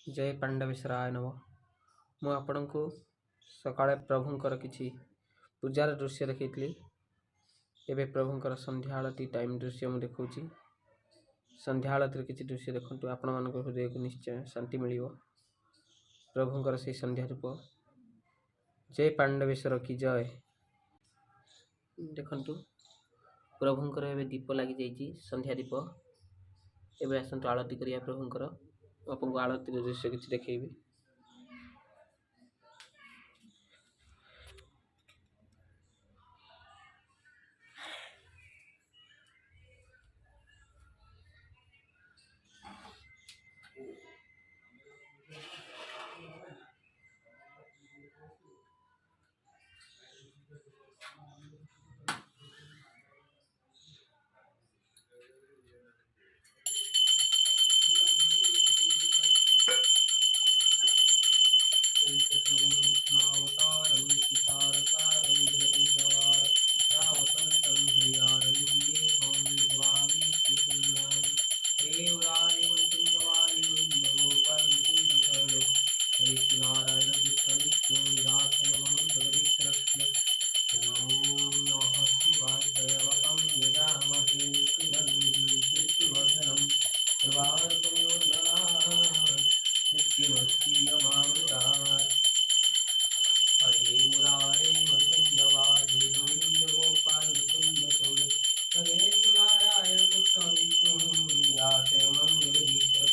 जय पांडवेश्वराय नम। मु आपण को सकाळे प्रभुंकर किछि पूजार दृश्य देखैतली। एबे प्रभुंकर संध्या आळती टाइम दृश्य मु देखौछि। संध्या आळती किछि दृश्य देखंतु आपण मानको हृदय को निश्चय शांति मिलिवो। प्रभुंकर से संध्या रूप जय पांडवेश्वर की जय। देखंतु प्रभुंकर एबे दीप लागि जाईछि संध्या दीप। एबे आसंतु आळती करिया प्रभुंकर। आपन को आळती दृश्य किछि देखैबे। हरे मुरारे मधुकुंजवारे गोविंद गोपाल मुकुंद तोरे हरे नारायण कृष्ण विष्णु याते मंगल ईश्वर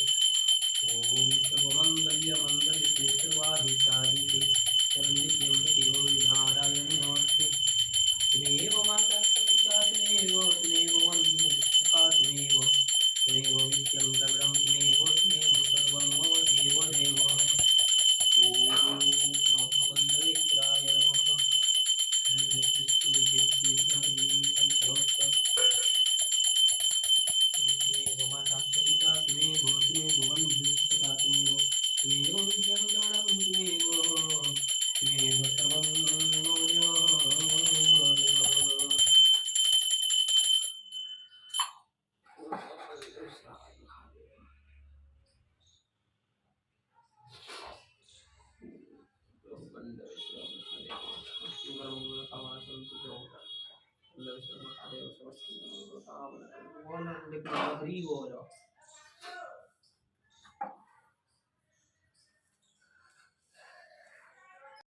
ओम सर्वमंगल्य मंगल केशवादिचारिते शरण्य गौरी नारायण नमस्ते। त्वमेव माता पिता त्वमेव बन्धु सखा त्वमेव विद्यं द्रविडं त्वमेव सर्वं मम देव ओम नमः वन्दनाय नमः। त्वमेव माता पिता त्वमेव बन्धु सखा त्वमेव विद्यं द्रविडं त्वमेव सर्वं मम देव। हरि बोल।